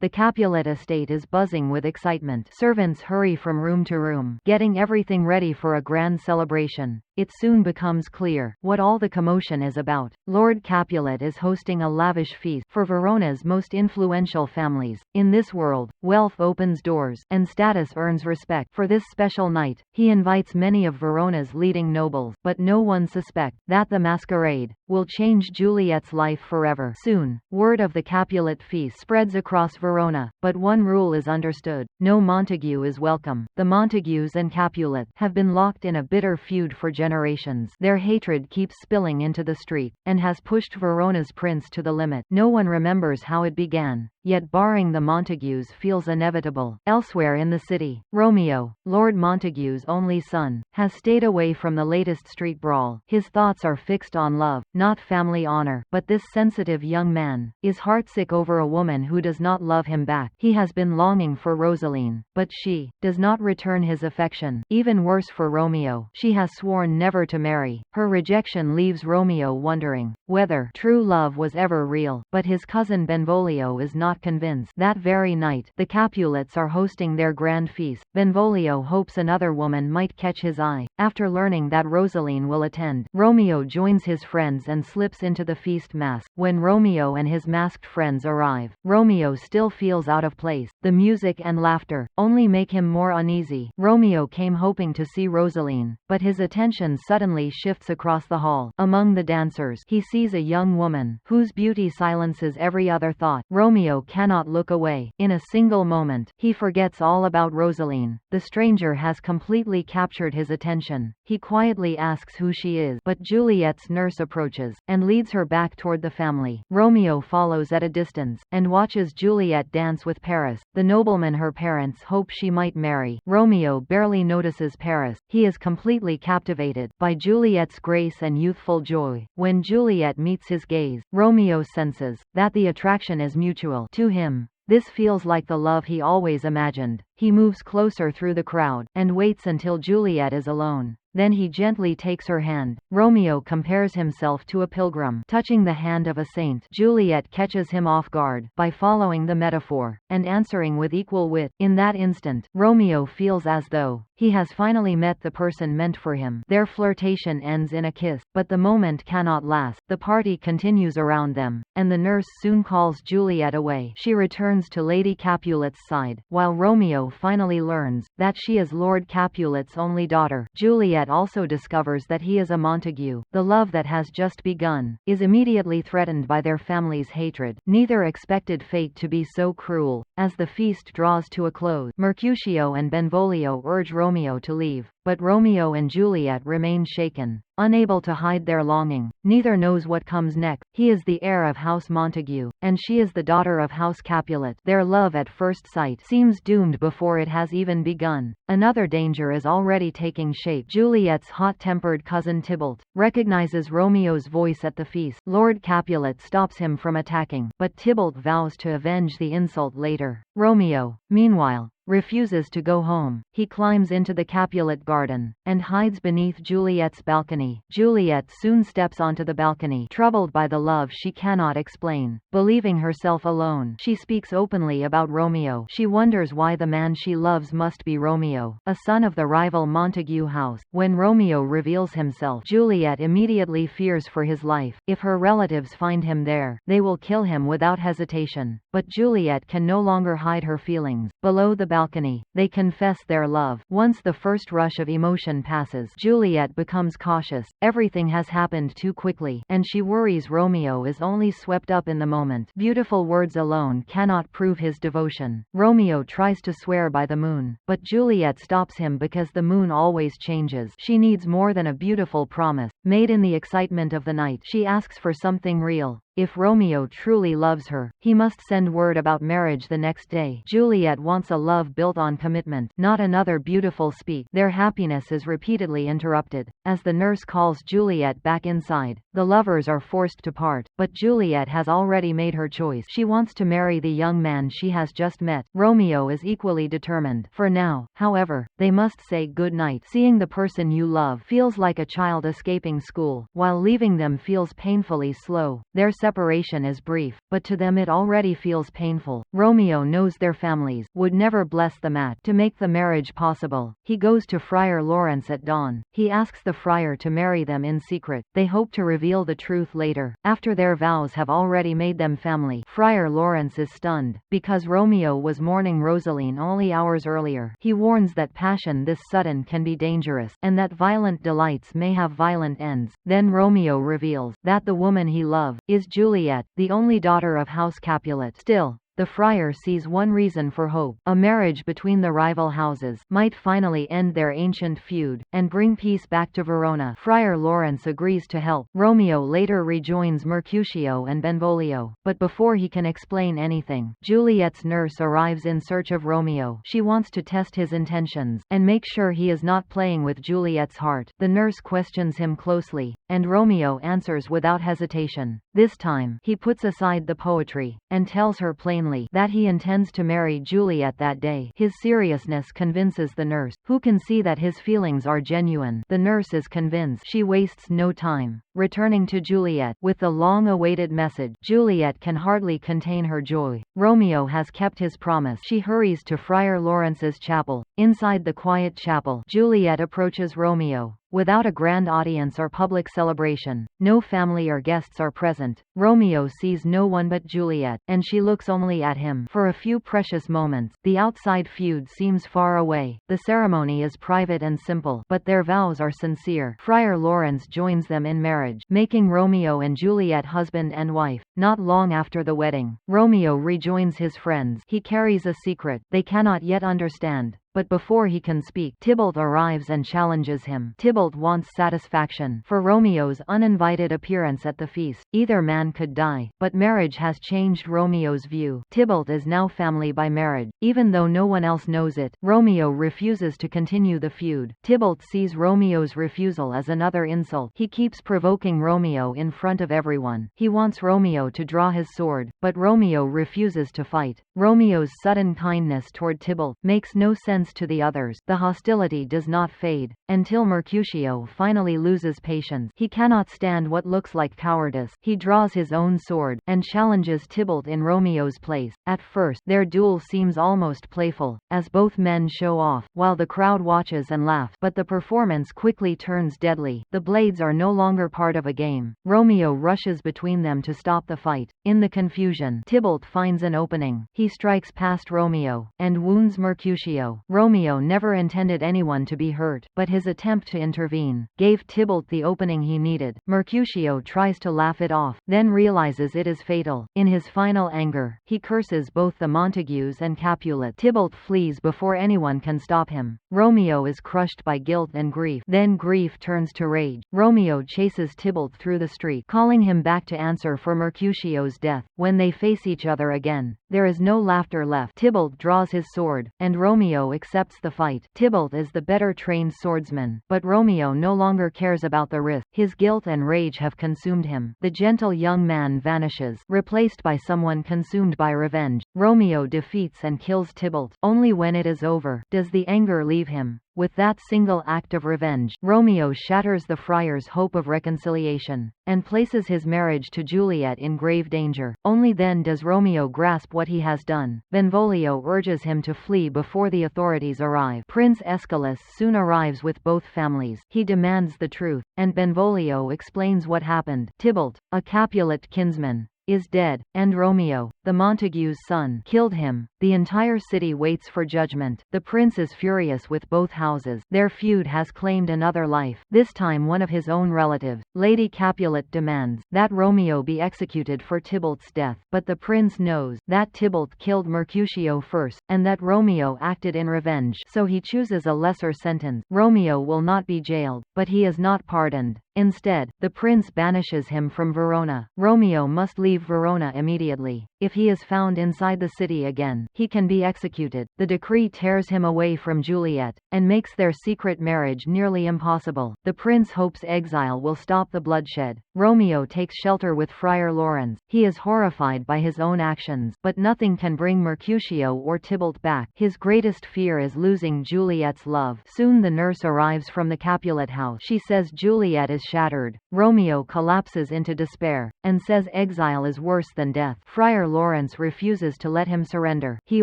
The Capulet estate is buzzing with excitement. Servants hurry from room to room, getting everything ready for a grand celebration. It soon becomes clear what all the commotion is about. Lord Capulet is hosting a lavish feast for Verona's most influential families. In this world, wealth opens doors, and status earns respect. For this special night, he invites many of Verona's leading nobles, but no one suspects that the masquerade will change Juliet's life forever. Soon, word of the Capulet feast spreads across Verona, but one rule is understood: no Montague is welcome. The Montagues and Capulet have been locked in a bitter feud for generations. Their hatred keeps spilling into the street, and has pushed Verona's prince to the limit. No one remembers how it began, yet barring the Montagues feels inevitable. Elsewhere in the city, Romeo, Lord Montague's only son, has stayed away from the latest street brawl. His thoughts are fixed on love, not family honor. But this sensitive young man is heartsick over a woman who does not love him back. He has been longing for Rosaline, but she does not return his affection. Even worse for Romeo, she has sworn never to marry. Her rejection leaves Romeo wondering whether true love was ever real. But his cousin Benvolio is not convinced. That very night, the Capulets are hosting their grand feast. Benvolio hopes another woman might catch his eye. After learning that Rosaline will attend, Romeo joins his friends and slips into the feast mask. When Romeo and his masked friends arrive, Romeo still feels out of place. The music and laughter only make him more uneasy. Romeo came hoping to see Rosaline, but his attention suddenly shifts across the hall. Among the dancers, he sees a young woman whose beauty silences every other thought. Romeo cannot look away. In a single moment, he forgets all about Rosaline. The stranger has completely captured his attention. He quietly asks who she is, but Juliet's nurse approaches and leads her back toward the family. Romeo follows at a distance and watches Juliet dance with Paris, the nobleman her parents hope she might marry. Romeo barely notices Paris. He is completely captivated by Juliet's grace and youthful joy. When Juliet meets his gaze, Romeo senses that the attraction is mutual. To him, this feels like the love he always imagined. He moves closer through the crowd and waits until Juliet is alone. Then he gently takes her hand. Romeo compares himself to a pilgrim touching the hand of a saint. Juliet catches him off guard by following the metaphor and answering with equal wit. In that instant, Romeo feels as though he has finally met the person meant for him. Their flirtation ends in a kiss, but the moment cannot last. The party continues around them, and the nurse soon calls Juliet away. She returns to Lady Capulet's side, while Romeo finally learns that she is Lord Capulet's only daughter. Juliet also discovers that he is a Montague. The love that has just begun is immediately threatened by their family's hatred. Neither expected fate to be so cruel. As the feast draws to a close, Mercutio and Benvolio urge Romeo to leave, but Romeo and Juliet remain shaken, unable to hide their longing. Neither knows what comes next. He is the heir of House Montague, and she is the daughter of House Capulet. Their love at first sight seems doomed before it has even begun. Another danger is already taking shape. Juliet's hot-tempered cousin Tybalt recognizes Romeo's voice at the feast. Lord Capulet stops him from attacking, but Tybalt vows to avenge the insult later. Romeo, meanwhile, refuses to go home. He climbs into the Capulet garden and hides beneath Juliet's balcony. Juliet soon steps onto the balcony, troubled by the love she cannot explain. Believing herself alone, she speaks openly about Romeo. She wonders why the man she loves must be Romeo, a son of the rival Montague house. When Romeo reveals himself, Juliet immediately fears for his life. If her relatives find him there, they will kill him without hesitation. But Juliet can no longer hide her feelings. Below the balcony, they confess their love. Once the first rush of emotion passes, Juliet becomes cautious. Everything has happened too quickly, and she worries Romeo is only swept up in the moment. Beautiful words alone cannot prove his devotion. Romeo tries to swear by the moon, but Juliet stops him because the moon always changes. She needs more than a beautiful promise made in the excitement of the night. She asks for something real. If Romeo truly loves her, he must send word about marriage the next day. Juliet wants a love built on commitment, not another beautiful speech. Their happiness is repeatedly interrupted. As the nurse calls Juliet back inside, the lovers are forced to part. But Juliet has already made her choice. She wants to marry the young man she has just met. Romeo is equally determined. For now, however, they must say good night. Seeing the person you love feels like a child escaping school, while leaving them feels painfully slow. Their separation is brief, but to them it already feels painful. Romeo knows their families would never bless the match. To make the marriage possible, he goes to Friar Lawrence at dawn. He asks the friar to marry them in secret. They hope to reveal the truth later, after their vows have already made them family. Friar Lawrence is stunned, because Romeo was mourning Rosaline only hours earlier. He warns that passion this sudden can be dangerous, and that violent delights may have violent ends. Then Romeo reveals that the woman he loves is Juliet, the only daughter of House Capulet. Still, the friar sees one reason for hope. A marriage between the rival houses might finally end their ancient feud, and bring peace back to Verona. Friar Lawrence agrees to help. Romeo later rejoins Mercutio and Benvolio, but before he can explain anything, Juliet's nurse arrives in search of Romeo. She wants to test his intentions, and make sure he is not playing with Juliet's heart. The nurse questions him closely, and Romeo answers without hesitation. This time, he puts aside the poetry, and tells her plainly that he intends to marry Juliet that day. His seriousness convinces the nurse, who can see that his feelings are genuine. The nurse is convinced. She wastes no time, returning to Juliet with the long-awaited message. Juliet can hardly contain her joy. Romeo has kept his promise. She hurries to Friar Lawrence's chapel. Inside the quiet chapel, Juliet approaches Romeo. Without a grand audience or public celebration, no family or guests are present. Romeo sees no one but Juliet, and she looks only at him. For a few precious moments, the outside feud seems far away. The ceremony is private and simple, but their vows are sincere. Friar Lawrence joins them in marriage, making Romeo and Juliet husband and wife. Not long after the wedding, Romeo rejoins his friends. He carries a secret they cannot yet understand. But before he can speak, Tybalt arrives and challenges him. Tybalt wants satisfaction for Romeo's uninvited appearance at the feast. Either man could die, but marriage has changed Romeo's view. Tybalt is now family by marriage, even though no one else knows it. Romeo refuses to continue the feud. Tybalt sees Romeo's refusal as another insult. He keeps provoking Romeo in front of everyone. He wants Romeo to draw his sword, but Romeo refuses to fight. Romeo's sudden kindness toward Tybalt makes no sense to the others. The hostility does not fade, until Mercutio finally loses patience. He cannot stand what looks like cowardice. He draws his own sword, and challenges Tybalt in Romeo's place. At first, their duel seems almost playful, as both men show off, while the crowd watches and laughs. But the performance quickly turns deadly. The blades are no longer part of a game. Romeo rushes between them to stop the fight. In the confusion, Tybalt finds an opening. He strikes past Romeo, and wounds Mercutio. Romeo never intended anyone to be hurt, but his attempt to intervene gave Tybalt the opening he needed. Mercutio tries to laugh it off, then realizes it is fatal. In his final anger, he curses both the Montagues and Capulet. Tybalt flees before anyone can stop him. Romeo is crushed by guilt and grief. Then grief turns to rage. Romeo chases Tybalt through the street, calling him back to answer for Mercutio's death. When they face each other again, there is no laughter left. Tybalt draws his sword, and Romeo accepts the fight. Tybalt is the better trained swordsman, but Romeo no longer cares about the risk. His guilt and rage have consumed him. The gentle young man vanishes, replaced by someone consumed by revenge. Romeo defeats and kills Tybalt. Only when it is over does the anger leave him. With that single act of revenge, Romeo shatters the friar's hope of reconciliation, and places his marriage to Juliet in grave danger. Only then does Romeo grasp what he has done. Benvolio urges him to flee before the authorities arrive. Prince Aeschylus soon arrives with both families. He demands the truth, and Benvolio explains what happened. Tybalt, a Capulet kinsman, is dead, and Romeo, the Montague's son, killed him. The entire city waits for judgment. The prince is furious with both houses. Their feud has claimed another life, this time one of his own relatives. Lady Capulet demands that Romeo be executed for Tybalt's death, but the prince knows that Tybalt killed Mercutio first, and that Romeo acted in revenge, so he chooses a lesser sentence. Romeo will not be jailed, but he is not pardoned. Instead, the prince banishes him from Verona. Romeo must leave Verona immediately. If he is found inside the city again, he can be executed. The decree tears him away from Juliet, and makes their secret marriage nearly impossible. The prince hopes exile will stop the bloodshed. Romeo takes shelter with Friar Lawrence. He is horrified by his own actions, but nothing can bring Mercutio or Tybalt back. His greatest fear is losing Juliet's love. Soon the nurse arrives from the Capulet house. She says Juliet is shattered. Romeo collapses into despair, and says exile is worse than death. Friar Lawrence refuses to let him surrender. He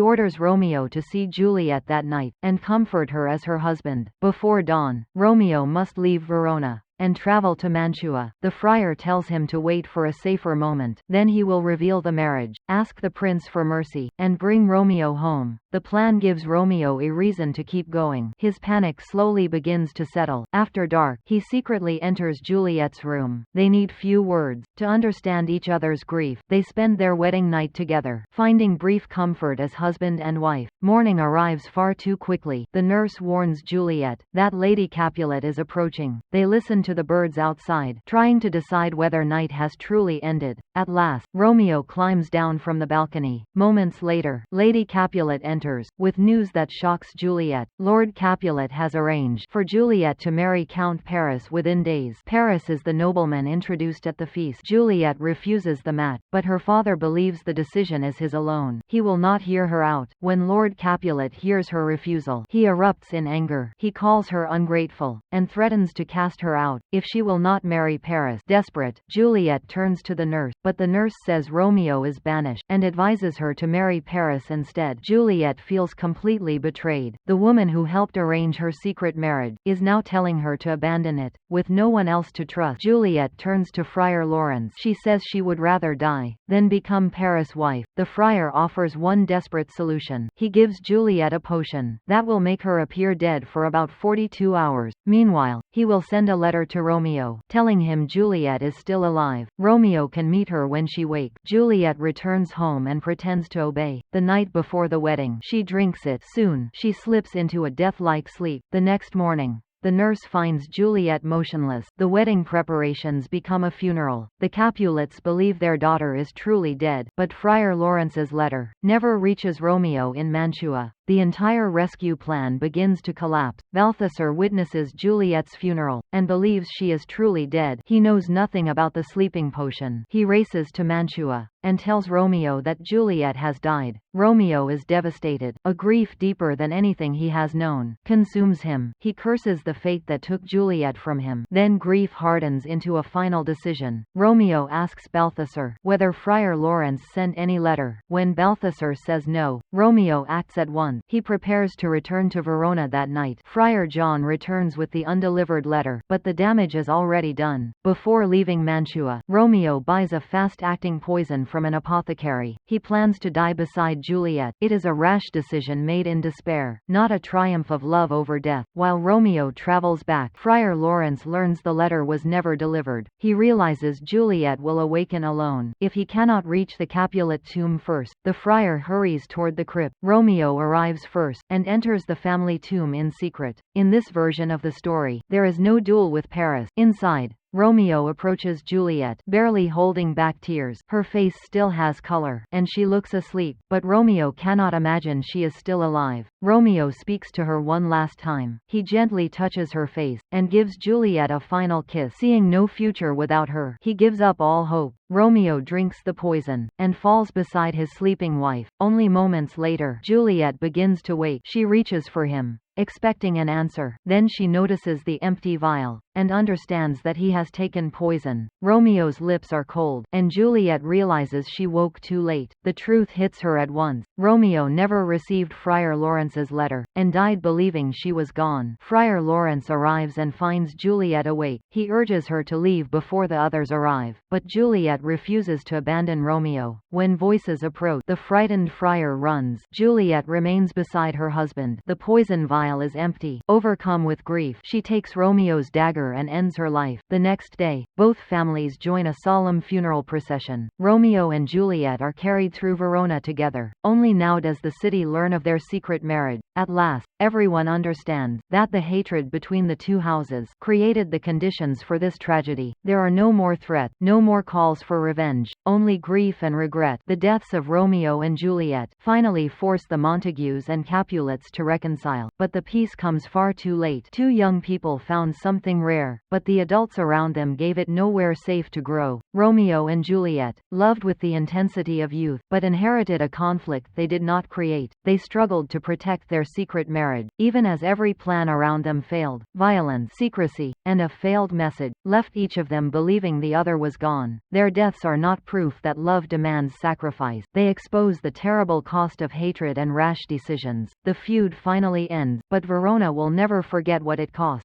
orders Romeo to see Juliet that night, and comfort her as her husband. Before dawn, Romeo must leave Verona and travel to Mantua. The friar tells him to wait for a safer moment, then he will reveal the marriage, ask the prince for mercy, and bring Romeo home. The plan gives Romeo a reason to keep going. His panic slowly begins to settle. After dark, he secretly enters Juliet's room. They need few words to understand each other's grief. They spend their wedding night together, finding brief comfort as husband and wife. Morning arrives far too quickly. The nurse warns Juliet that Lady Capulet is approaching. They listen to the birds outside, trying to decide whether night has truly ended. At last, Romeo climbs down from the balcony. Moments later, Lady Capulet enters, with news that shocks Juliet. Lord Capulet has arranged for Juliet to marry Count Paris within days. Paris is the nobleman introduced at the feast. Juliet refuses the match, but her father believes the decision is his alone. He will not hear her out. When Lord Capulet hears her refusal, he erupts in anger. He calls her ungrateful, and threatens to cast her out if she will not marry Paris. Desperate, Juliet turns to the nurse, but the nurse says Romeo is banished, and advises her to marry Paris instead. Juliet feels completely betrayed. The woman who helped arrange her secret marriage is now telling her to abandon it. With no one else to trust, Juliet turns to Friar Lawrence. She says she would rather die than become Paris' wife. The friar offers one desperate solution. He gives Juliet a potion that will make her appear dead for about 42 hours. Meanwhile, he will send a letter to Romeo, telling him Juliet is still alive. Romeo can meet her when she wakes. Juliet returns home and pretends to obey. The night before the wedding, she drinks it. Soon, she slips into a death-like sleep. The next morning, the nurse finds Juliet motionless. The wedding preparations become a funeral. The Capulets believe their daughter is truly dead, but Friar Lawrence's letter never reaches Romeo in Mantua. The entire rescue plan begins to collapse. Balthasar witnesses Juliet's funeral, and believes she is truly dead. He knows nothing about the sleeping potion. He races to Mantua, and tells Romeo that Juliet has died. Romeo is devastated. A grief deeper than anything he has known consumes him. He curses the fate that took Juliet from him. Then grief hardens into a final decision. Romeo asks Balthasar whether Friar Lawrence sent any letter. When Balthasar says no, Romeo acts at once. He prepares to return to Verona that night. Friar John returns with the undelivered letter, but the damage is already done. Before leaving Mantua, Romeo buys a fast-acting poison from an apothecary. He plans to die beside Juliet. It is a rash decision made in despair, not a triumph of love over death. While Romeo travels back, Friar Lawrence learns the letter was never delivered. He realizes Juliet will awaken alone if he cannot reach the Capulet tomb first. The friar hurries toward the crypt. Romeo arrives first, and enters the family tomb in secret. In this version of the story, there is no duel with Paris. Inside, Romeo approaches Juliet, barely holding back tears. Her face still has color, and she looks asleep, but Romeo cannot imagine she is still alive. Romeo speaks to her one last time. He gently touches her face, and gives Juliet a final kiss. Seeing no future without her, he gives up all hope. Romeo drinks the poison, and falls beside his sleeping wife. Only moments later, Juliet begins to wake. She reaches for him, expecting an answer. Then she notices the empty vial, and understands that he has taken poison. Romeo's lips are cold, and Juliet realizes she woke too late. The truth hits her at once. Romeo never received Friar Lawrence's letter, and died believing she was gone. Friar Lawrence arrives and finds Juliet awake. He urges her to leave before the others arrive, but Juliet refuses to abandon Romeo. When voices approach, the frightened friar runs. Juliet remains beside her husband. The poison vial is empty. Overcome with grief, she takes Romeo's dagger and ends her life. The next day, both families join a solemn funeral procession. Romeo and Juliet are carried through Verona together. Only now does the city learn of their secret marriage. At last, everyone understands that the hatred between the two houses created the conditions for this tragedy. There are no more threats, no more calls for revenge. only grief and regret. The deaths of Romeo and Juliet finally force the Montagues and Capulets to reconcile, but the peace comes far too late. Two young people found something rare, but the adults around them gave it nowhere safe to grow. Romeo and Juliet loved with the intensity of youth, but inherited a conflict they did not create. They struggled to protect their secret marriage, even as every plan around them failed. Violence, secrecy, and a failed message left each of them believing the other was gone. Their deaths are not proof that love demands sacrifice. They expose the terrible cost of hatred and rash decisions. The feud finally ends, but Verona will never forget what it cost.